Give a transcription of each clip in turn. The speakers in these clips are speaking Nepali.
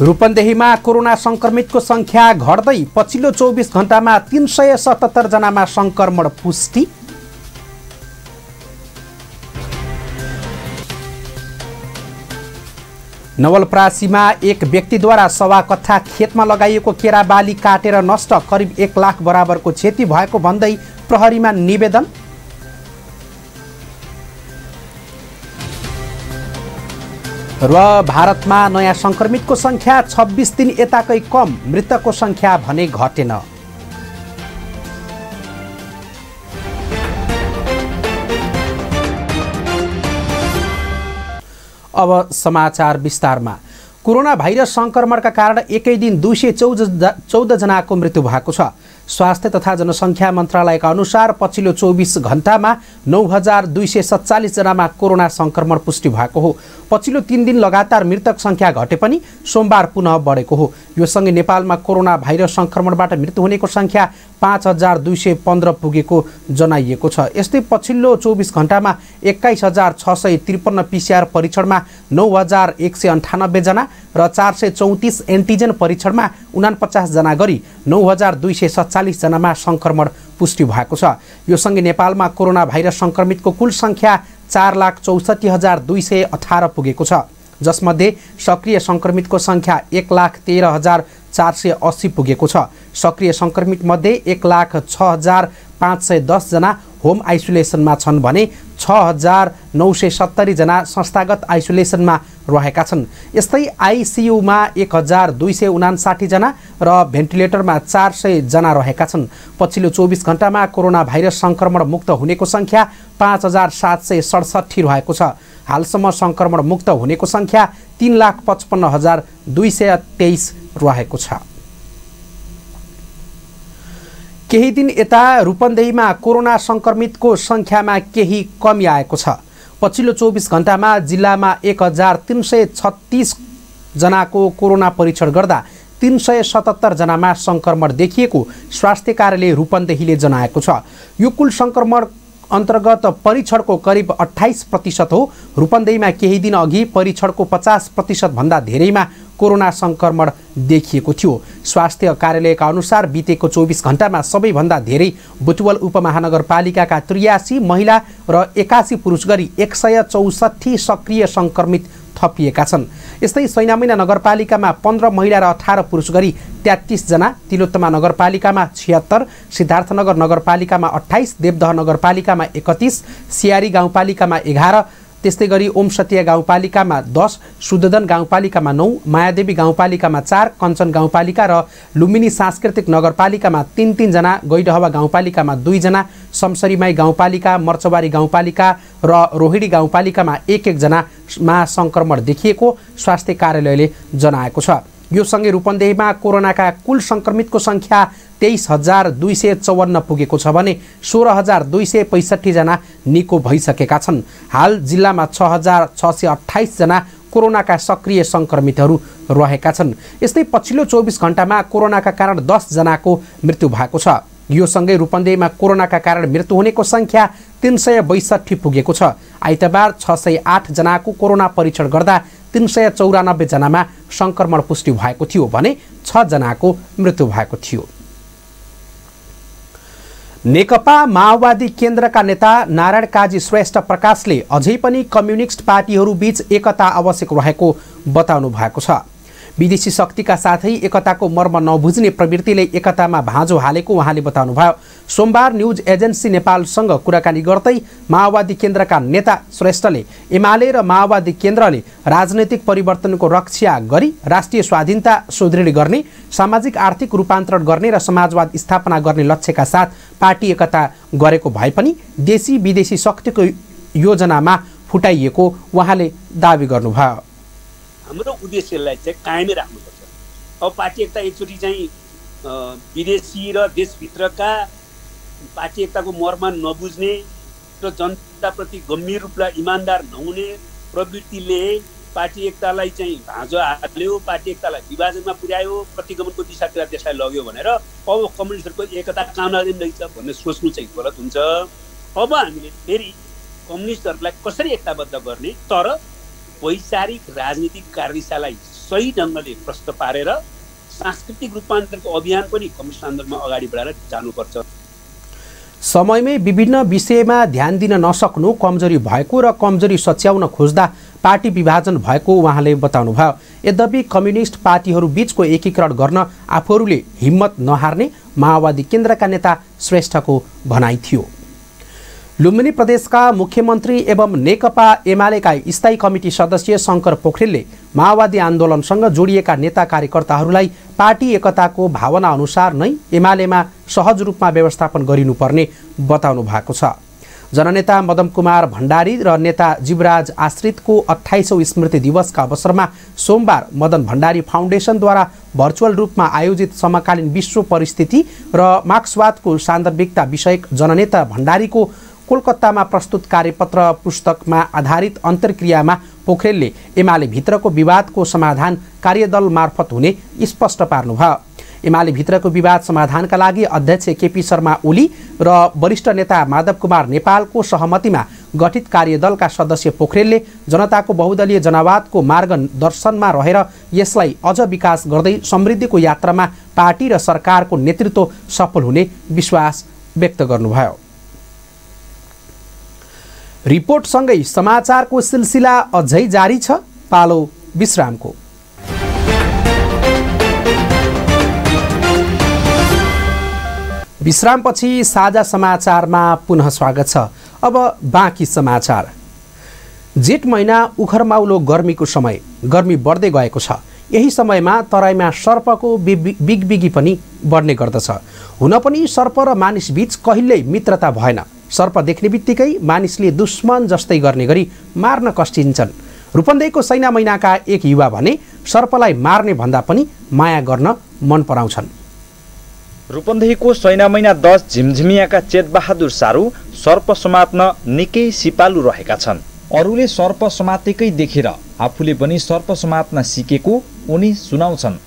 रूपन्देहीमा कोरोना संक्रमितको संख्या घट्दै पछिल्लो 24 घण्टामा 377 जनामा संक्रमण पुष्टि। नवलपरासीमा एक व्यक्तिद्वारा सवा कट्ठा खेतमा लगाइएको केरा बाली काटेर नष्ट, करिब 1 लाख बराबरको क्षति भएको भन्दै प्रहरीमा निवेदन। र भारतमा नयाँ संक्रमितको संख्या 26 दिन यताकै कम, मृतकको संख्या भने घटेन। अब समाचार विस्तारमा। कोरोना भाइरस संक्रमणका कारण एकै दिन 214 जनाको मृत्यु भएको छ। स्वास्थ्य तथा जनसङ्ख्या मन्त्रालयका अनुसार पछिल्लो 24 घण्टामा 9247 जनामा कोरोना संक्रमण पुष्टि भएको हो। पछिल्लो 3 दिन लगातार मृतक संख्या घटे पनि सोमबार पुनः बढेको हो। यो सँगै नेपालमा कोरोना भाइरस संक्रमणबाट मृत्यु हुनेको संख्या 5215 पुगेको जनाइएको छ। यस्तै पछिल्लो 24 घण्टामा 21653 पीसीआर परीक्षणमा 9198 जना र 434 एन्टिजेन परीक्षणमा 49 जना गरी 9247 जनामा संक्रमण पुष्टि भएको छ। यो सँगै नेपालमा कोरोना भाइरस संक्रमितको कुल संख्या 4,64,218 पुगेको छ, जसमध्ये सक्रिय संक्रमितको संख्या 1,13,480 पुगेको छ। सक्रिय संक्रमित मध्ये 1,06,510 जना होम आइसोलेसनमा छन् भने 6,970 जना संस्थागत आइसोलेसनमा रहेका छन्। यस्तै आइसियुमा 1,259 जना र भेन्टिलेटरमा 400 जना रहेका छन्। पछिल्लो 24 घण्टामा कोरोना भाइरस संक्रमण मुक्त हुनेको संख्या 5,767 रहेको छ। हालसम्म संक्रमण मुक्त हुनेको संख्या 3,55,223 रहेको छ। केही दिन यता रूपन्देहीमा कोरोना संक्रमितको संख्यामा केही कमी आएको छ। पछिल्लो 24 घण्टामा जिल्लामा 1336 जनाको कोरोना परीक्षण गर्दा 377 जनामा संक्रमण देखिएको स्वास्थ्य कार्यालय रूपन्देहीले जनाएको छ। यो कुल संक्रमण अन्तर्गत परीक्षणको करिब 28% हो। रूपन्देहीमा केही दिन अघि परीक्षणको 50% भन्दा धेरैमा कोरोना संक्रमण देखिएको थियो। स्वास्थ्य कार्यालयका अनुसार बितेको 24 घण्टामा सबैभन्दा धेरै बुटवल उपमहानगरपालिकाका 83 महिला र 81 पुरुष गरी 164 सक्रिय संक्रमित थपिएका छन्। यस्तै सैनामैना नगरपालिकामा 15 महिला र 18 पुरुष गरी 33 जना, तिलोत्तमा नगरपालिकामा 76, सिद्धार्थनगर नगरपालिकामा 28, देवदह नगरपालिकामा 31, सियारी गाउँपालिकामा 11, त्यस्तै गरी ओमसतिया गाउँपालिकामा 10, सुदोधन गाउँपालिकामा 9, मायादेवी गाउँपालिकामा 4, कञ्चन गाउँपालिका र लुम्बिनी सांस्कृतिक नगरपालिकामा 3 जना, गैडहवा गाउँपालिकामा 2 जना, समसरीमाई गाउँपालिका, मर्चबारी गाउँपालिका र रोहिणी गाउँपालिकामा 1 जनामा संक्रमण देखिएको स्वास्थ्य कार्यालयले जनाएको छ। यो सँगै रूपन्देहीमा कोरोनाका कुल संक्रमितको संख्या 23,254 पुगेको छ भने 16,265 जना निको भइसकेका छन्। हाल जिल्लामा 6,628 जना कोरोनाका सक्रिय संक्रमितहरू रहेका छन्। यस्तै पछिल्लो 24 घण्टामा कोरोनाका कारण 10 जनाको मृत्यु भएको छ। यो सँगै रूपन्देहीमा कोरोनाका कारण मृत्यु हुनेको संख्या 362 पुगेको छ। आइतबार 608 जनाको कोरोना परीक्षण गर्दा 394 जनामा संक्रमण पुष्टि भएको थियो भने 6 जनाको मृत्यु भएको थियो। नेकपा माओवादी केन्द्रका नेता नारायण काजी श्रेष्ठ प्रकाशले अझै पनि कम्युनिस्ट पार्टीहरू बीच एकता आवश्यक रहेको बताउनु भएको छ। विदेशी शक्तिका साथै एकताको मर्म नबुझ्ने प्रवृत्तिले एकतामा भाँजो हालेको उहाँले बताउनुभयो। सोमबार न्युज एजेन्सी नेपालसँग कुराकानी गर्दै माओवादी केन्द्रका नेता श्रेष्ठले एमाले र माओवादी केन्द्रले राजनैतिक परिवर्तनको रक्षा गरी राष्ट्रिय स्वाधीनता सुदृढ गर्ने, सामाजिक आर्थिक रूपान्तरण गर्ने र समाजवाद स्थापना गर्ने लक्ष्यका साथ पार्टी एकता गरेको भए पनि देशी विदेशी शक्तिको योजनामा फुटाइएको उहाँले दावी गर्नुभयो। हाम्रो उद्देश्यलाई चाहिँ कायमै राख्नुपर्छ। अब पार्टी एकता एकचोटि चाहिँ विदेशी र देशभित्रका पार्टी एकताको मर्म नबुझ्ने र जनताप्रति गम्भीर रूपलाई इमान्दार नहुने प्रवृत्तिले पार्टी एकतालाई चाहिँ भाँजो हाल्यो, पार्टी एकतालाई विभाजनमा पुर्यायो, प्रतिगमनको दिशातिर त्यसलाई लग्यो भनेर अब कम्युनिस्टहरूको एकता कहाँ नदिन रहेछ भन्ने सोच्नु चाहिँ गलत हुन्छ। अब हामीले फेरि कम्युनिस्टहरूलाई कसरी एकताबद्ध गर्ने, तर वैचारिक राजनीतिक कार्यदिशालाई सही ढङ्गले प्रश्न पारेर सांस्कृतिक रूपान्तरणको अभियान पनि कम्युनिस्ट आन्दोलनमा अगाडि बढाएर जानुपर्छ। समयमै विभिन्न विषयमा ध्यान दिन नसक्नु कमजोरी भएको र कमजोरी सच्याउन खोज्दा पार्टी विभाजन भएको उहाँले बताउनुभयो। यद्यपि कम्युनिस्ट पार्टीहरू बीचको एकीकरण गर्न आफूहरूले हिम्मत नहार्ने माओवादी केन्द्रका नेता श्रेष्ठको भनाइ थियो। लुम्बिनी प्रदेशका मुख्यमन्त्री एवं नेकपा एमालेका स्थायी कमिटी सदस्य शङ्कर पोखरेलले माओवादी आन्दोलनसँग जोडिएका नेता कार्यकर्ताहरूलाई पार्टी एकताको भावना अनुसार नै एमालेमा सहज रूपमा व्यवस्थापन गरिनुपर्ने बताउनु भएको छ। जननेता मदन कुमार भण्डारी र नेता जीवराज आश्रितको 28औं स्मृति दिवसका अवसरमा सोमबार मदन भण्डारी फाउन्डेसनद्वारा भर्चुअल रूपमा आयोजित समकालीन विश्व परिस्थिति र मार्क्सवादको सान्दर्भिकता विषयक जननेता भण्डारीको कोलकातामा प्रस्तुत कार्यपत्र पुस्तकमा आधारित अन्तर्क्रियामा पोखरेलले एमाले भित्रको विवादको समाधान कार्यदल मार्फत हुने स्पष्ट पार्नुभयो। एमाले भित्रको विवाद समाधानका लागि अध्यक्ष केपी शर्मा ओली र वरिष्ठ नेता माधव कुमार नेपालको सहमतिमा गठित कार्यदलका सदस्य पोखरेलले जनताको बहुदलीय जनवादको मार्गदर्शनमा रहेर यसलाई अझ विकास गर्दै समृद्धिको यात्रामा पार्टी र सरकारको नेतृत्व सफल हुने विश्वास व्यक्त गर्नुभयो। रिपोर्टसँगै समाचारको सिलसिला अझै जारी छ। पालो विश्रामको। विश्रामपछि साझा समाचारमा पुनः स्वागत छ। अब बाँकी समाचार। जेठ महिना उखरमाउलो गर्मीको समय, गर्मी बढ्दै गएको छ। यही समयमा तराईमा सर्पको बिगबिगी पनि बढ्ने गर्दछ। हुन पनि सर्प र मानिस बीच कहिल्यै मित्रता भएन। सर्प देख्ने बित्तिकै मानिसले दुश्मन जस्तै गर्ने गरी मार्न कस्टिन्छन्। रूपन्देहीको सैना महिनाका एक युवा भने सर्पलाई मार्ने भन्दा पनि माया गर्न मन पराउँछन्। रूपन्देहीको सैना महिना 10 झिमझिमियाका चेतबहादुर सारू सर्प समात्न निकै सिपालु रहेका छन्। अरूले सर्प समातेकै देखेर आफूले पनि सर्प समात्न सिकेको उनी सुनाउँछन्।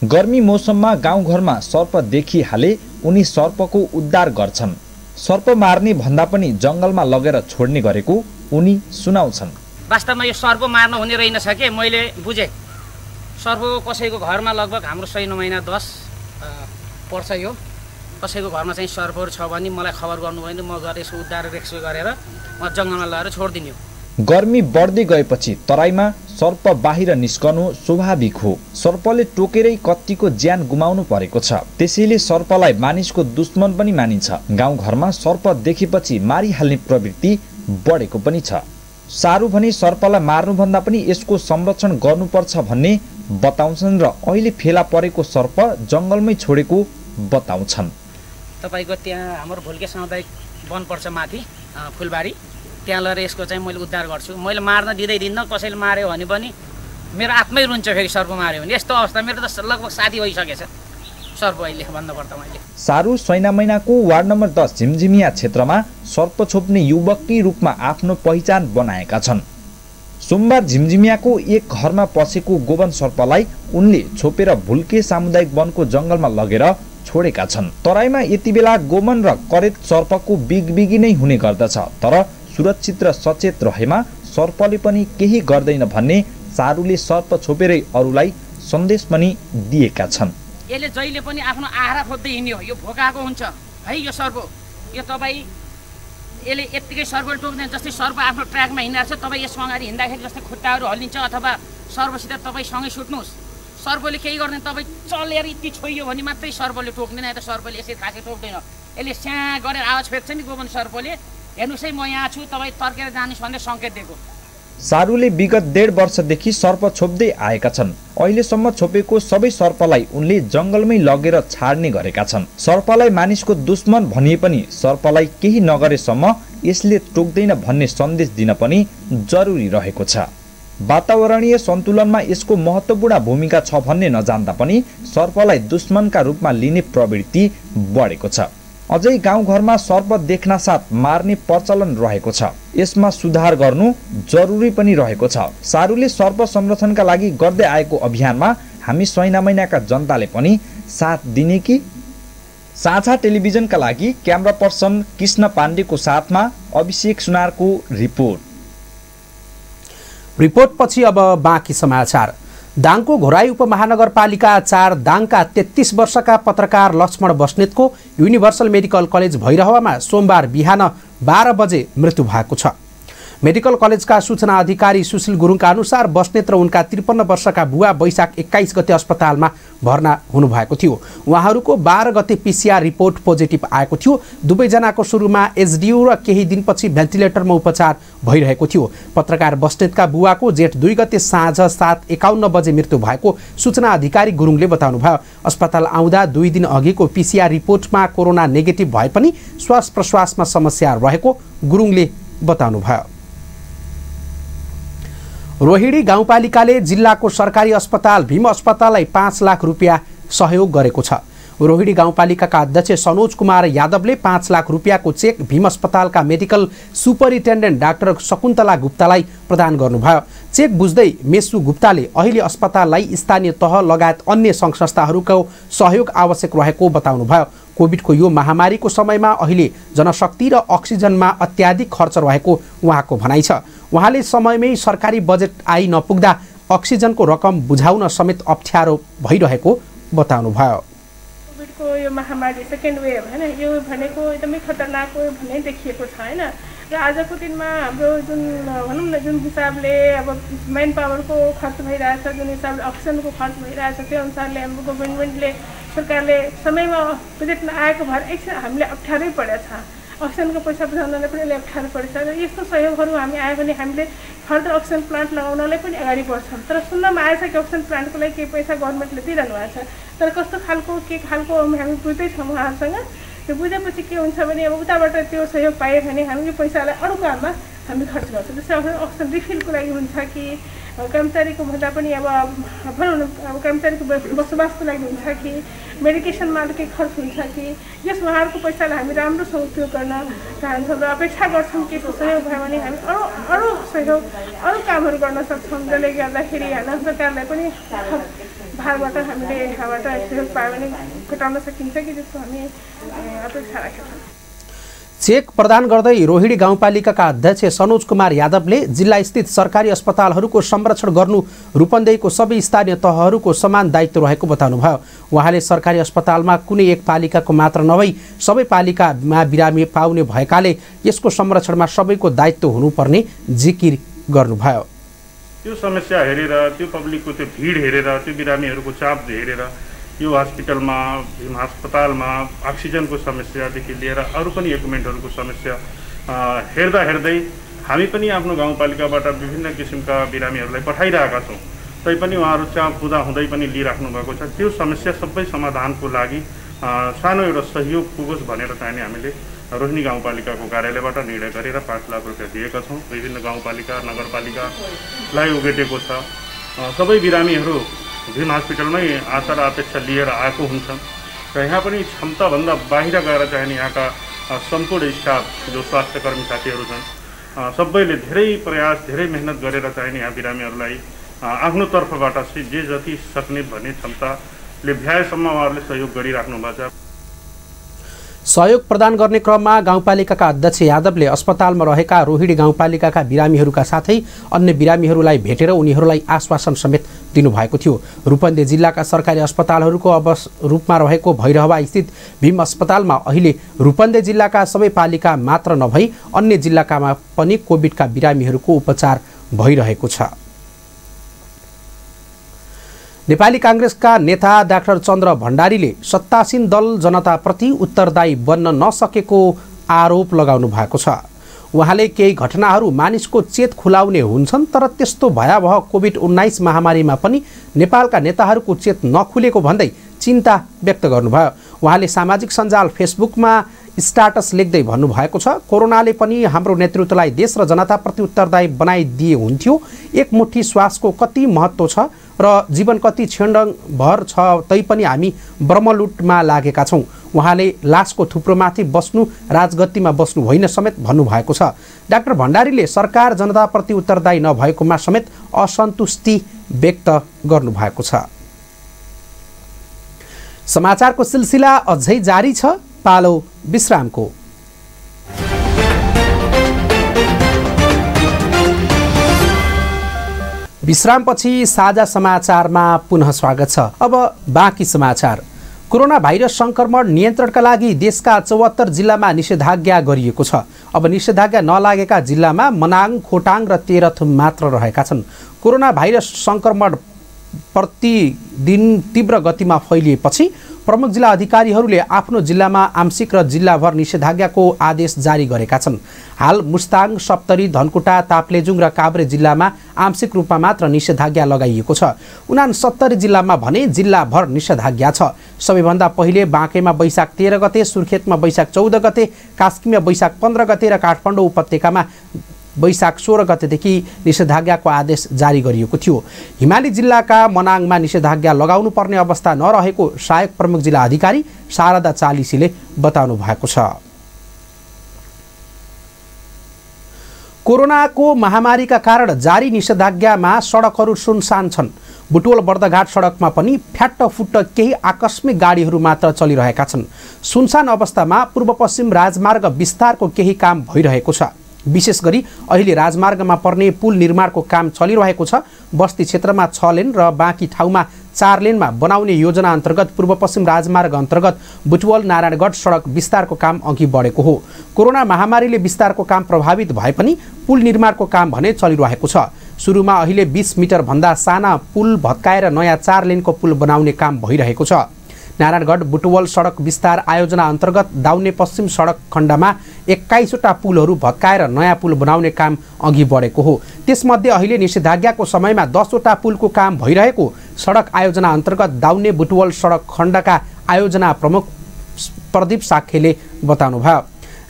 गर्मी मौसममा गाउँघरमा सर्प देखिहाले उनी सर्पको उद्धार गर्छन्। सर्प मार्ने भन्दा पनि जङ्गलमा लगेर छोड्ने गरेको उनी सुनाउँछन्। वास्तवमा यो सर्प मार्न हुने रहेनछ के मैले बुझेँ। सर्प कसैको घरमा लगभग हाम्रो सैना महिना 10 पर्छ। यो कसैको घरमा चाहिँ सर्पहरू छ भने मलाई खबर गर्नुभयो भने म गएर यसको उद्धार रेक्सो गरेर म जङ्गलमा लगेर छोडिदिने हो। गर्मी बढ्दै गएपछि तराईमा सर्प बाहिर निस्कनु स्वाभाविक हो। सर्पले टोकेरै कत्तिको ज्यान गुमाउनु परेको छ। त्यसैले सर्पलाई मानिसको दुश्मन पनि मानिन्छ। गाउँघरमा सर्प देखेपछि मारिहाल्ने प्रवृत्ति बढेको पनि छ। सारू भने सर्पलाई मार्नुभन्दा पनि यसको संरक्षण गर्नुपर्छ भन्ने बताउँछन् र अहिले फेला परेको सर्प जङ्गलमै छोडेको बताउँछन्। तपाईँको त्यहाँ हाम्रो भुल्के सामुदायिक वन पर्छ माथि फुलबारी, त्यहाँ लगेर यसको चाहिँ मैले उद्धार गर्छु। मैले मार्न दिँदिनँ। कसैले मार्यो भने पनि मेरो आत्मै रुन्छ। फेरि सर्प मार्यो भने यस्तो अवस्था मेरो त लगभग साथी भइसकेछ सर्प अहिले भन्नुपर्दा। मैले सारू सैना महिनाको वार्ड नम्बर 10 झिमझिमिया क्षेत्रमा सर्प छोप्ने युवककै रूपमा आफ्नो पहिचान बनाएका छन्। सोमबार झिमझिमियाको एक घरमा पसेको गोवन सर्पलाई उनले छोपेर भुल्के सामुदायिक वनको जङ्गलमा लगेर छोडेका छन्। तराईमा यति बेला गोमन र करेत सर्पको बिगबिगी नै हुने गर्दछ। तर सुरक्षित र सचेत रहेमा सर्पले पनि केही गर्दैन भन्ने सारूले सर्प छोपेरै अरूलाई सन्देश पनि दिएका छन्। यसले जहिले पनि आफ्नो आहारा खोज्दै हिँड्यो। यो भोकाएको हुन्छ है यो सर्प। यो तपाईँ यसले यत्तिकै सर्पले टोक्दैन। जस्तै सर्प आफ्नो ट्र्याकमा हिँडिरहेको छ, तपाईँ यसमा अगाडि हिँड्दाखेरि जस्तै खुट्टाहरू हल्लिन्छ अथवा सर्पसित तपाईँ सँगै सुत्नुहोस्। सर्पले केही गर्दैन। तपाईँ चलेर यति छोइयो भने मात्रै सर्पले टोक्दैन। या त सर्पले यसरी खासै टोक्दैन। यसले स्याँ गरेर आवाज फेर्छ नि गोवन सर्पले, हेर्नुहोस् है म यहाँ छु, तपाईँ तर्केर जानुहोस् भन्ने सङ्केत दिएको। सारूले विगत 1.5 वर्षदेखि सर्प छोप्दै आएका छन्। अहिलेसम्म छोपेको सबै सर्पलाई उनले जङ्गलमै लगेर छाड्ने गरेका छन्। सर्पलाई मानिसको दुश्मन भनिए पनि सर्पलाई केही नगरेसम्म यसले टोक्दैन भन्ने सन्देश दिन पनि जरुरी रहेको छ। वातावरणीय सन्तुलनमा यसको महत्त्वपूर्ण भूमिका छ भन्ने नजान्दा पनि सर्पलाई दुश्मनका रूपमा लिने प्रवृत्ति बढेको छ। अझै गाउँघरमा सर्प देख्न साथ मार्ने प्रचलन रहेको छ। यसमा सुधार गर्नु जरुरी पनि रहेको छ। सारूले सर्प संरक्षणका लागि गर्दै आएको अभियानमा हामी सैना महिनाका जनताले पनि साथ दिने कि? साझा टेलिभिजनका लागि क्यामेरा पर्सन कृष्ण पाण्डेको साथमा अभिषेक सुनारको रिपोर्ट। रिपोर्टपछि अब बाँकी समाचार। दाङको घोराई उपमहानगरपालिका 4 दाङका 33 वर्षका पत्रकार लक्ष्मण बस्नेतको युनिभर्सल मेडिकल कलेज भैरहवामा सोमबार बिहान 12 बजे मृत्यु भएको छ। मेडिकल कलेजका सूचना अधिकारी सुशील गुरुङका अनुसार बस्नेत र उनका 53 वर्षका बुवा वैशाख 21 गते अस्पतालमा भर्ना हुनुभएको थियो। उहाँहरूको 12 गते PCR रिपोर्ट पोजिटिभ आएको थियो। दुवैजनाको सुरुमा एचडियू र केही दिनपछि भेन्टिलेटरमा उपचार भइरहेको थियो। पत्रकार बस्नेतका बुवाको जेठ 2 गते साँझ 7:51 बजे मृत्यु भएको सूचना अधिकारी गुरुङले बताउनुभयो। अस्पताल आउँदा 2 दिन अघिको PCR रिपोर्टमा कोरोना नेगेटिभ भए पनि श्वास प्रश्वासमा समस्या रहेको गुरुङले बताउनुभयो। रोहिणी गाउँपालिकाले जिल्लाको सरकारी अस्पताल भीम अस्पताललाई 5 लाख रुपियाँ सहयोग गरेको छ। रोहिणी गाउँपालिकाका अध्यक्ष सनोज कुमार यादवले 5 लाख रुपियाँको चेक भीम अस्पतालका मेडिकल सुपरिन्टेन्डेन्ट डाक्टर शकुन्तला गुप्तालाई प्रदान गर्नुभयो। चेक बुझ्दै मेसु गुप्ताले अहिले अस्पताललाई स्थानीय तह लगायत अन्य सङ्घ संस्थाहरूको सहयोग आवश्यक रहेको बताउनुभयो। कोभिडको यो महामारीको समयमा अहिले जनशक्ति र अक्सिजनमा अत्याधिक खर्च रहेको उहाँको भनाइ छ। उहाँले समयमै सरकारी बजेट आई नपुग्दा अक्सिजनको रकम बुझाउन समेत अप्ठ्यारो भइरहेको बताउनुभयो। कोभिडको यो महामारी सेकेन्ड वेभ हैन, यो भनेको एकदमै खतरनाक वेभ भन्ने देखिएको छ हैन। र आजको दिनमा हाम्रो जुन भनौँ न जुन हिसाबले अब मेन पावरको खर्च भइरहेछ, जुन हिसाबले अक्सिजनको खर्च भइरहेछ, त्यो अनुसारले हाम्रो गभर्नमेन्टले सरकारले समयमा बजेट नआएको भएर एकछिन हामीले अप्ठ्यारै परेछ। अक्सिजनको पैसा बुझाउनलाई पनि अहिले अप्ठ्यारो परेछ। र यस्तो सहयोगहरू हामी आयो भने हामीले फर्दर अक्सिजन प्लान्ट लगाउनलाई पनि अगाडि बढ्छौँ। तर सुन्नमा आएछ कि अक्सिजन प्लान्टको लागि केही पैसा गभर्मेन्टले दिइरहनु भएको छ, तर कस्तो खालको के खालको हामी बुझ्दैछौँ उहाँहरूसँग। त्यो बुझेपछि के हुन्छ भने अब उताबाट त्यो सहयोग पायो भने हामी यो पैसालाई अरू काममा हामी खर्च गर्छौँ। जस्तै अक्सिजन रिफिलको लागि हुन्छ कि कर्मचारीको भन्दा पनि अब भनौँ न अब कर्मचारीको बसोबासको लागि हुन्छ कि मेडिकेसनमा केही खर्च हुन्छ कि यस उहाँहरूको पैसालाई हामी राम्रोसँग उपयोग गर्न चाहन्छौँ र अपेक्षा गर्छौँ कि यसको सहयोग भयो भने हामी अरू सहयोग अरू कामहरू गर्न सक्छौँ, जसले गर्दाखेरि होइन सरकारलाई पनि भारबाट हामीले यहाँबाट सहयोग पायो भने घटाउन सकिन्छ कि जस्तो हामी अपेक्षा राखेका छौँ। चेक प्रदान गर्दै रोहिणी गाउँपालिकाका अध्यक्ष सनोज कुमार यादवले जिल्लास्थित सरकारी अस्पतालहरूको संरक्षण गर्नु रूपन्देहीको सबै स्थानीय तहहरूको समान दायित्व रहेको बताउनुभयो। उहाँले सरकारी अस्पतालमा कुनै एक पालिकाको मात्र नभई सबै पालिकामा बिरामी पाउने भएकाले यसको संरक्षणमा सबैको दायित्व हुनुपर्ने जिकिर गर्नुभयो। त्यो समस्या हेरेर, त्यो पब्लिकको त्यो भिड हेरेर, त्यो बिरामीहरूको चाप हेरेर यो हस्पिटलमा भीम अस्पतालमा अक्सिजनको समस्यादेखि लिएर अरू पनि इक्विपमेन्टहरूको समस्या हेर्दै हामी पनि आफ्नो गाउँपालिकाबाट विभिन्न किसिमका बिरामीहरूलाई पठाइरहेका छौँ। तैपनि उहाँहरू चाप पुरा हुँदै पनि लिइराख्नु भएको छ। त्यो समस्या सबै समाधानको लागि सानो एउटा सहयोग पुगोस् भनेर चाहिँ हामीले रोहिणी गाउँपालिकाको कार्यालयबाट निर्णय गरेर 5 लाख रुपियाँ दिएका छौँ। विभिन्न गाउँपालिका नगरपालिकालाई उगेटेको छ। सबै बिरामीहरू भीम हस्पिटलमै आशा र अपेक्षा लिएर आएको हुन्छन् र यहाँ पनि क्षमताभन्दा बाहिर गएर चाहिँ यहाँका सम्पूर्ण स्टाफ जो स्वास्थ्यकर्मी साथीहरू छन् सबैले धेरै प्रयास धेरै मेहनत गरेर चाहिँ यहाँ बिरामीहरूलाई आफ्नो तर्फबाट जे जति सक्ने भन्ने क्षमताले भ्याएसम्म उहाँहरूले सहयोग गरिराख्नु भएको छ। सहयोग प्रदान गर्ने क्रममा गाउँपालिकाका अध्यक्ष यादवले अस्पतालमा रहेका रोहिणी गाउँपालिकाका बिरामीहरूका साथै अन्य बिरामीहरूलाई भेटेर उनीहरूलाई आश्वासन समेत दिनुभएको थियो। रूपन्देही जिल्लाका सरकारी अस्पतालहरूको रूपमा रहेको भैरहवा स्थित भीम अस्पतालमा अहिले रूपन्देही जिल्लाका सबै पालिका मात्र नभई अन्य जिल्लाकामा पनि कोभिडका बिरामीहरूको उपचार भइरहेको छ। नेपाली कांग्रेसका नेता डाक्टर चन्द्र भण्डारीले सत्तासीन दल जनताप्रति उत्तरदायी बन्न नसकेको आरोप लगाउनु भएको छ। उहाँले केही घटनाहरू मानिसको चेत खुलाउने हुन्छन्, तर त्यस्तो भयावह कोभिड-19 महामारीमा पनि नेपालका नेताहरूको चेत नखुलेको भन्दै चिन्ता व्यक्त गर्नुभयो। उहाँले सामाजिक सञ्जाल फेसबुकमा स्ट्याटस लेख्दै भन्नुभएको छ, कोरोनाले पनि हाम्रो नेतृत्वलाई देश र जनताप्रति उत्तरदायी बनाइदिए हुन्थ्यो। एक मुठी श्वासको कति महत्त्व छ र जीवन कति क्षणभर छ, तैपनि हामी ब्रह्मलुटमा लागेका छौँ। उहाँले लासको थुप्रोमाथि बस्नु राजगद्दीमा बस्नु होइन समेत भन्नुभएको छ। डाक्टर भण्डारीले सरकार जनताप्रति उत्तरदायी नभएकोमा समेत असन्तुष्टि व्यक्त गर्नुभएको छ। समाचारको सिलसिला अझै जारी छ, पालो विश्रामको। विश्रामपछि साझा समाचारमा पुनः स्वागत छ। अब बाँकी समाचार। कोरोना भाइरस संक्रमण नियन्त्रणका लागि देशका 74 जिल्लामा निषेधाज्ञा गरिएको छ। अब निषेधाज्ञा नलागेका जिल्लामा मनाङ, खोटाङ र तेह्रथुम मात्र रहेका छन्। कोरोना भाइरस संक्रमण प्रतिदिन तीव्र गतिमा फैलिएपछि प्रमुख जिल्ला अधिकारीहरूले आफ्नो जिल्लामा आंशिक र जिल्लाभर निषेधाज्ञाको आदेश जारी गरेका छन्। हाल मुस्ताङ, सप्तरी, धनकुटा, ताप्लेजुङ र काभ्रे जिल्लामा आंशिक रूपमा मात्र निषेधाज्ञा लगाइएको छ। 69 जिल्लामा भने जिल्लाभर निषेधाज्ञा छ। सबैभन्दा पहिले बाँकेमा वैशाख 13 गते, सुर्खेतमा वैशाख 14 गते, कास्कीमा वैशाख 15 गते र काठमाडौँ उपत्यकामा वैशाख 16 गतेदेखि निषेधाज्ञाको आदेश जारी गरिएको थियो। हिमाली जिल्लाका मनाङमा निषेधाज्ञा लगाउनु पर्ने अवस्था नरहेको सहायक प्रमुख जिल्ला अधिकारी शारदा चालिसीले बताउनु भएको छ। कोरोनाको महामारीका कारण जारी निषेधाज्ञामा सडकहरू सुनसान छन्। बुटवल बर्दघाट सडकमा पनि फ्याट्टफुट्ट केही आकस्मिक गाडीहरू मात्र चलिरहेका छन्। सुनसान अवस्थामा पूर्व पश्चिम राजमार्ग विस्तारको केही काम भइरहेको छ। विशेष गरी अहिले राजमार्गमा पर्ने पुल निर्माणको काम चलिरहेको छ। बस्ती क्षेत्रमा 6 लेन र बाँकी ठाउँमा 4 लेनमा बनाउने योजना अन्तर्गत पूर्व पश्चिम राजमार्ग अन्तर्गत बुटवल नारायणगढ सडक विस्तारको काम अघि बढेको हो। कोरोना महामारीले विस्तारको काम प्रभावित भए पनि पुल निर्माणको काम भने चलिरहेको छ। सुरुमा अहिले 20 मिटर भन्दा साना पुल भत्काएर नयाँ 4 लेनको पुल बनाउने काम भइरहेको छ। नारायणगढ बुटवल सडक विस्तार आयोजना अन्तर्गत दाउने पश्चिम सडक खण्डमा 21वटा पुलहरू भत्काएर नयाँ पुल बनाउने काम अघि बढेको हो। त्यसमध्ये अहिले निषेधाज्ञाको समयमा 10वटा पुलको काम भइरहेको सडक आयोजना अन्तर्गत दाउने बुटवल सडक खण्डका आयोजना प्रमुख प्रदीप साखेले बताउनुभयो।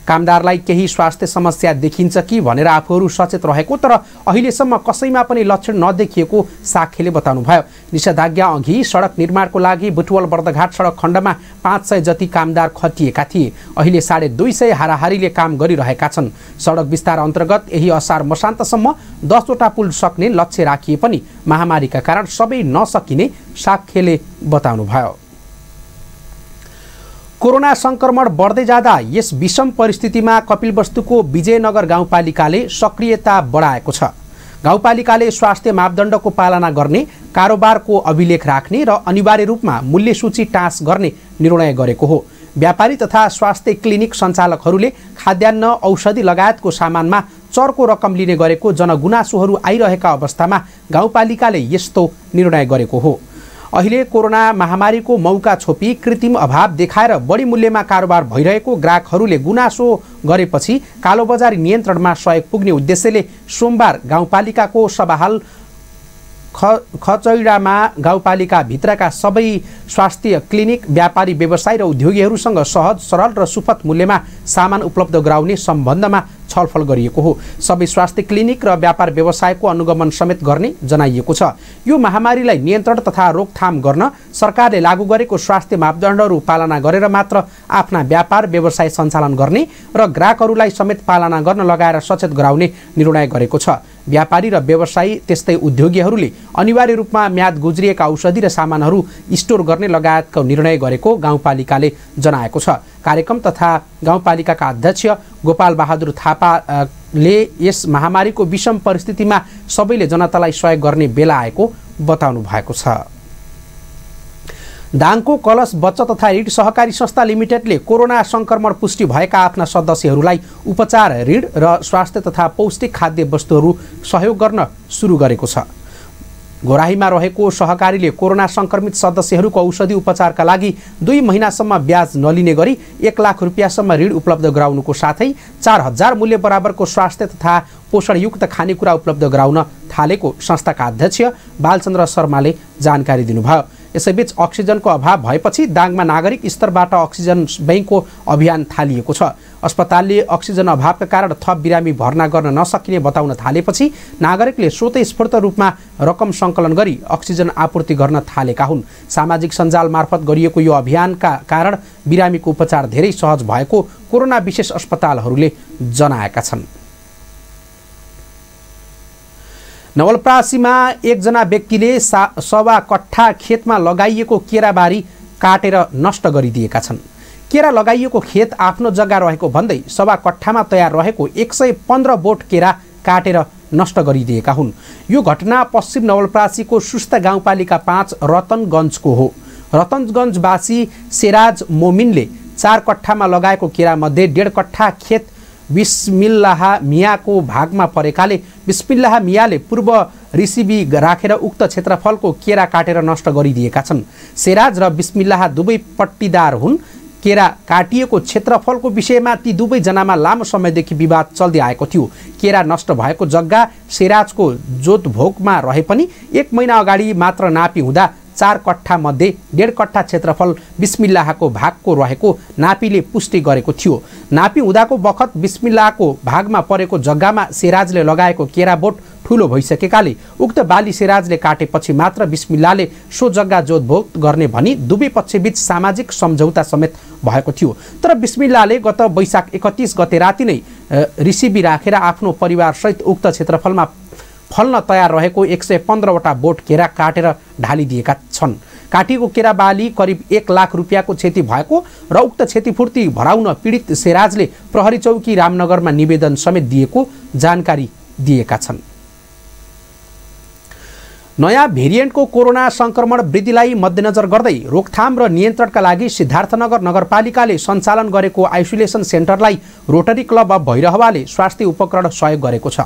कामदारलाई केही स्वास्थ्य समस्या देखिन्छ कि भनेर आफूहरू सचेत रहेको तर अहिलेसम्म कसैमा पनि लक्षण नदेखिएको साखेले बताउनुभयो। निषेधाज्ञा अघि सडक निर्माणको लागि बुटवल बर्दघाट सडक खण्डमा 500 जति कामदार खटिएका थिए। अहिले 250 हाराहारीले काम गरिरहेका छन्। सडक विस्तार अन्तर्गत यही असार मसान्तसम्म 10वटा पुल सक्ने लक्ष्य राखिए पनि महामारीका कारण सबै नसकिने साखेले बताउनुभयो। कोरोना संक्रमण बढ्दै जाँदा यस विषम परिस्थितिमा कपिलवस्तुको विजयनगर गाउँपालिकाले सक्रियता बढाएको छ। गाउँपालिकाले स्वास्थ्य मापदण्डको पालना गर्ने, कारोबारको अभिलेख राख्ने र अनिवार्य रूपमा मूल्य सूची टाँस गर्ने निर्णय गरेको हो। व्यापारी तथा स्वास्थ्य क्लिनिक सञ्चालकहरूले खाद्यान्न, औषधि लगायतको सामानमा चर्को रकम लिने गरेको जनगुनासोहरू आइरहेका अवस्थामा गाउँपालिकाले यस्तो निर्णय गरेको हो। अहिले कोरोना महामारीको मौका छोपी कृत्रिम अभाव देखाएर बढी मूल्यमा कारोबार भइरहेको ग्राहकहरूले गुनासो गरेपछि कालोबजारी नियन्त्रणमा सहयोग पुग्ने उद्देश्यले सोमबार गाउँपालिकाको सभाहाल खचैडामा गाउँपालिका भित्रका सबै स्वास्थ्य क्लिनिक, व्यापारी, व्यवसायी र उद्योगीहरूसँग सहज, सरल र सुपथ मूल्यमा सामान उपलब्ध गराउने सम्बन्धमा छलफल गरिएको हो। सबै स्वास्थ्य क्लिनिक र व्यापार व्यवसायको अनुगमन समेत गर्ने जनाइएको छ। यो महामारीलाई नियन्त्रण तथा रोकथाम गर्न सरकारले लागू गरेको स्वास्थ्य मापदण्डहरू पालना गरेर मात्र आफ्ना व्यापार व्यवसाय सञ्चालन गर्ने र ग्राहकहरूलाई समेत पालना गर्न लगाएर सचेत गराउने निर्णय गरेको छ। व्यापारी र व्यवसायी त्यस्तै उद्योगीहरूले अनिवार्य रूपमा म्याद गुज्रिएका औषधि र सामानहरू स्टोर गर्ने लगायतको निर्णय गरेको गाउँपालिकाले जनाएको छ। कार्यक्रम तथा गाउँपालिकाका अध्यक्ष गोपाल बहादुर थापाले यस महामारीको विषम परिस्थितिमा सबैले जनतालाई सहयोग गर्ने बेला आएको बताउनु भएको छ। दाङको कलश बचत तथा ऋण सहकारी संस्था लिमिटेडले कोरोना संक्रमण पुष्टि भएका आफ्ना सदस्यहरूलाई उपचार, ऋण र स्वास्थ्य तथा पौष्टिक खाद्य वस्तुहरू सहयोग गर्न सुरु गरेको छ। गोराहीमा रहेको सहकारीले कोरोना संक्रमित सदस्यहरूको औषधि उपचारका लागि 2 महिनासम्म ब्याज नलिने गरी 1 लाख रुपियाँसम्म ऋण उपलब्ध गराउनुको साथै 4000 मूल्य बराबरको स्वास्थ्य तथा पोषणयुक्त खानेकुरा उपलब्ध गराउन थालेको संस्थाका अध्यक्ष बालचन्द्र शर्माले जानकारी दिनुभयो। यसैबीच अक्सिजनको अभाव भएपछि दाङमा नागरिक स्तरबाट अक्सिजन बैंकको अभियान थालिएको छ। अस्पतालले अक्सिजन अभावका कारण थप बिरामी भर्ना गर्न नसकिने बताउन थालेपछि नागरिकले स्वतःस्फूर्त रूपमा रकम सङ्कलन गरी अक्सिजन आपूर्ति गर्न थालेका हुन्। सामाजिक सञ्जाल मार्फत गरिएको यो अभियानका कारण बिरामीको उपचार धेरै सहज भएको कोरोना विशेष अस्पतालहरूले जनाएका छन्। नवलपरासीमा एकजना व्यक्तिले 1.25 कट्ठा खेतमा लगाइएको केराबारी काटेर नष्ट गरिदिएका छन्। केरा लगाइएको खेत आफ्नो जग्गा रहेको भन्दै 1.25 कट्ठामा तयार रहेको 115 बोट केरा काटेर नष्ट गरिदिएका हुन्। यो घटना पश्चिम नवलपरासीको सुस्ता गाउँपालिका 5 रतनगञ्जको हो। रतनगञ्जवासी सेराज मोमिनले 4 कट्ठामा लगाएको केरामध्ये 1.5 कट्ठा खेत बिस्मिल्लाह मियाको भागमा परेकाले बिस्मिल्लाह मियाले पूर्व रिसिबी राखेर उक्त क्षेत्रफलको केरा काटेर नष्ट गरिदिएका छन्। सेराज र बिस्मिल्लाह दुवै पट्टीदार हुन्। केरा काटिएको क्षेत्रफलको विषयमा ती दुवैजनामा लामो समयदेखि विवाद चल्दै आएको थियो। केरा नष्ट भएको जग्गा सेराजको जोतभोगमा रहे पनि 1 महिना अगाडि मात्र नापी हुँदा 4 कट्ठा मध्ये 1.5 कट्ठा क्षेत्रफल बिस्मिल्लाहको भागको रहेको नापीले पुष्टि गरेको थियो। नापी हुँदाको बखत बिस्मिल्लाहको भागमा परेको जग्गामा सेराजले लगाएको केरा बोट ठुलो भइसकेकाले उक्त बाली सेराजले काटेपछि मात्र बिस्मिल्लाहले सो जग्गा जोतभोग गर्ने भनी दुवै पक्षबीच सामाजिक सम्झौता समेत भएको थियो। तर बिस्मिल्लाहले गत वैशाख 31 गते राति नै रिसिबी राखेर आफ्नो परिवारसहित उक्त क्षेत्रफलमा फल्न तयार रहेको 115 वटा बोट केरा काटेर ढालिदिएका छन्। काटिएको केरा बाली करिब 1 लाख रुपियाँको क्षति भएको र उक्त क्षतिपूर्ति भराउन पीडित सेराजले प्रहरी चौकी रामनगरमा निवेदन समेत दिएको जानकारी दिएका छन्। नयाँ भेरिएन्टको कोरोना संक्रमण वृद्धिलाई मध्यनजर गर्दै रोकथाम र नियन्त्रणका लागि सिद्धार्थनगर नगरपालिकाले सञ्चालन गरेको आइसोलेसन सेन्टरलाई रोटरी क्लब अफ भैरहवाले स्वास्थ्य उपकरण सहयोग गरेको छ।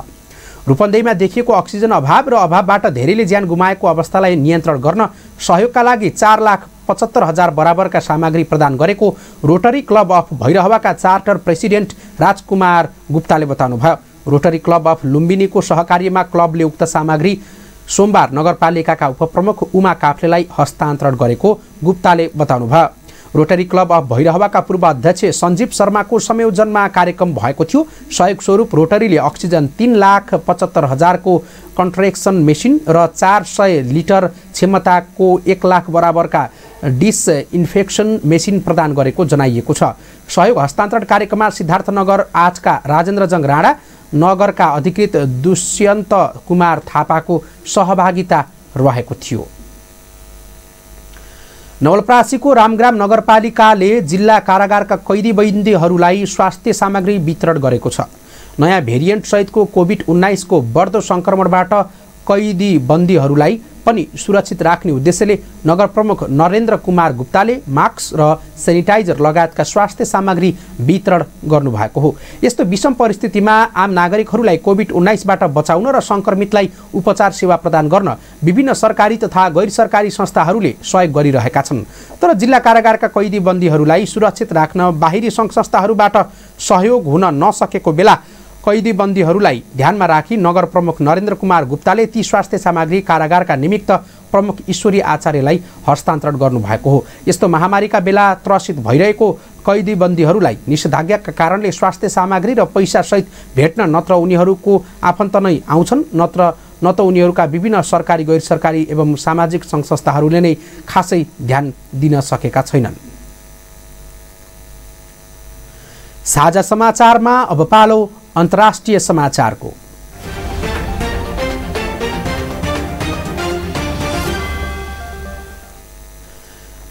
रूपन्देहीमा देखिएको अक्सिजन अभाव र अभावबाट धेरैले ज्यान गुमाएको अवस्थालाई नियन्त्रण गर्न सहयोगका लागि 4,75,000 बराबरका सामग्री प्रदान गरेको रोटरी क्लब अफ भैरहवाका चार्टर प्रेसिडेन्ट राजकुमार गुप्ताले बताउनुभयो। रोटरी क्लब अफ लुम्बिनीको सहकार्यमा क्लबले उक्त सामग्री सोमबार नगरपालिकाका उपप्रमुख उमा काफ्लेलाई हस्तान्तरण गरेको गुप्ताले बताउनुभयो। रोटरी क्लब अफ भैरहवाका पूर्व अध्यक्ष सञ्जीव शर्माको संयोजनमा कार्यक्रम भएको थियो। सहयोग स्वरूप रोटरीले अक्सिजन 3,75,000 को कन्ट्रेक्सन मेसिन र 400 लिटर क्षमताको 1 लाख बराबरका डिसइन्फेक्सन मेसिन प्रदान गरेको जनाइएको छ। सहयोग हस्तान्तरण कार्यक्रममा सिद्धार्थनगर आजका राजेन्द्रजङ राणा, नगरका अधिकृत दुष्यन्त कुमार थापाको सहभागिता रहेको थियो। नवलपरासीको रामग्राम नगरपालिकाले जिल्ला कारागारका कैदी बन्दीहरूलाई स्वास्थ्य सामग्री वितरण गरेको छ। नयाँ भेरिएन्ट सहितको कोभिड-19 को बढ्दो संक्रमणबाट कैदी बन्दीहरूलाई पनि सुरक्षित राख्ने उद्देश्यले नगर प्रमुख नरेन्द्र कुमार गुप्ताले मास्क र सेनिटाइजर लगायतका स्वास्थ्य सामग्री वितरण गर्नुभएको हो। यस्तो विषम परिस्थितिमा आम नागरिकहरूलाई कोभिड-19 बाट बचाउन र संक्रमितलाई उपचार सेवा प्रदान गर्न विभिन्न सरकारी तथा गैर सरकारी संस्थाहरूले सहयोग गरिरहेका छन्। तर जिल्ला कारागारका कैदी बन्दीहरूलाई सुरक्षित राख्न बाहिरी सङ्घ संस्थाहरूबाट सहयोग हुन नसकेको बेला कैदी बन्दीहरूलाई ध्यानमा राखी नगर प्रमुख नरेन्द्र कुमार गुप्ताले ती स्वास्थ्य सामग्री कारागारका निमित्त प्रमुख ईश्वरी आचार्यलाई हस्तान्तरण गर्नुभएको हो। यस्तो महामारीका बेला त्रसित भइरहेको कैदी बन्दीहरूलाई निषेधाज्ञाका कारणले स्वास्थ्य सामग्री र पैसा सहित भेट्न नत्र उनीहरूको आफन्त नै आउँछन् न त उनीहरूका विभिन्न सरकारी गैर सरकारी एवं सामाजिक सङ्घ संस्थाहरूले नै खासै ध्यान दिन सकेका छैनन्। साझा समाचारमा अब पालो अन्तर्राष्ट्रिय समाचारको।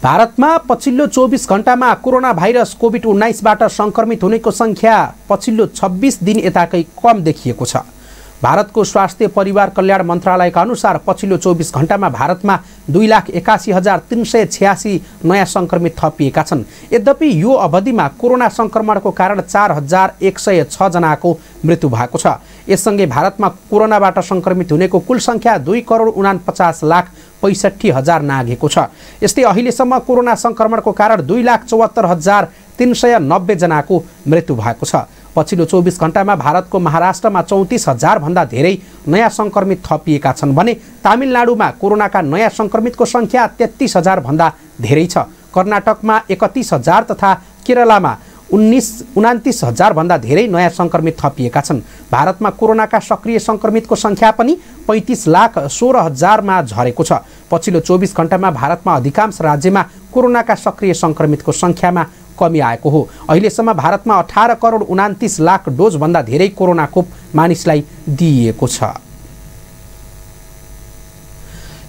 भारतमा पछिल्लो 24 घण्टामा कोरोना भाइरस कोभिड-19 बाट संक्रमित हुनेको संख्या पछिल्लो 26 दिन यताकै कम देखिएको छ। भारतको स्वास्थ्य परिवार कल्याण मन्त्रालयका अनुसार पछिल्लो 24 घण्टामा भारतमा 2,81,386 नयाँ संक्रमित थपिएका छन्। यद्यपि यो अवधिमा कोरोना संक्रमणको कारण 4,106 जनाको मृत्यु भएको छ। यससँगै भारतमा कोरोनाबाट संक्रमित हुनेको कुल संख्या 2,49,65,000 नाघेको छ। यस्तै अहिलेसम्म कोरोना संक्रमणको कारण 2,74,390 जनाको मृत्यु भएको छ। पछिल्लो 24 घण्टामा भारतको महाराष्ट्रमा 34,000 भन्दा धेरै नयाँ संक्रमित थपिएका छन् भने तमिलनाडुमा कोरोनाका नयाँ संक्रमितको संख्या 33,000 भन्दा धेरै छ। कर्नाटकमा 31,000 तथा केरलामा 29,000 भन्दा धेरै नयाँ संक्रमित थपिएका छन्। भारतमा कोरोनाका सक्रिय संक्रमितको संख्या पनि 35,16,000 मा झरेको छ। पछिल्लो 24 घण्टामा भारतमा अधिकांश राज्यमा कोरोनाका सक्रिय संक्रमितको संख्यामा कमी आएको हो। अहिलेसम्म भारतमा 18,29,00,000 डोज भन्दा धेरै कोरोना खोप मानिसलाई दिइएको छ।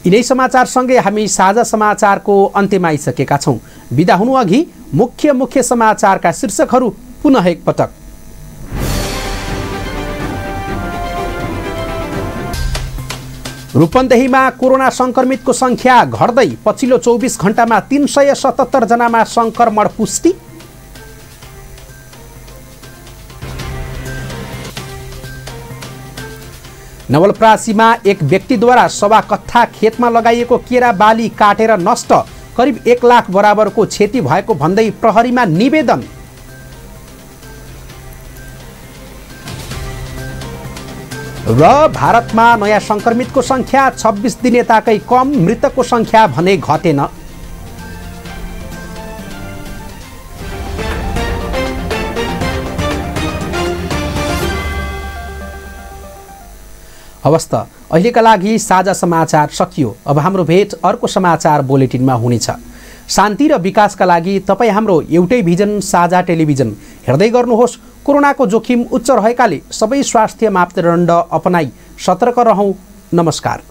यिनै समाचारसँगै हामी साझा समाचारको अन्त्यमा आइसकेका छौँ। बिदा हुनु अघि मुख्य समाचारका शीर्षकहरू पुनः एकपटक। रूपन्देहीमा कोरोना संक्रमितको संख्या घट्दै पछिल्लो 24 घण्टामा 377 जनामा संक्रमण पुष्टि। नवलपरासीमा एक व्यक्तिद्वारा सवा कट्ठा खेतमा लगाइएको केरा बाली काटेर नष्ट, करिब 1 लाख बराबरको क्षति भएको भन्दै प्रहरीमा निवेदन। र भारतमा नयाँ संक्रमितको संख्या 26 दिन यताकै कम, मृतकको संख्या भने घटेन। हवस् त अहिलेका लागि साझा समाचार सकियो। अब हाम्रो भेट अर्को समाचार बुलेटिनमा हुनेछ। शान्ति र विकासका लागि तपाईँ हाम्रो एउटै भिजन साझा टेलिभिजन हेर्दै गर्नुहोस्। कोरोनाको जोखिम उच्च रहेकाले सबै स्वास्थ्य मापदण्ड अपनाई सतर्क रहौं। नमस्कार।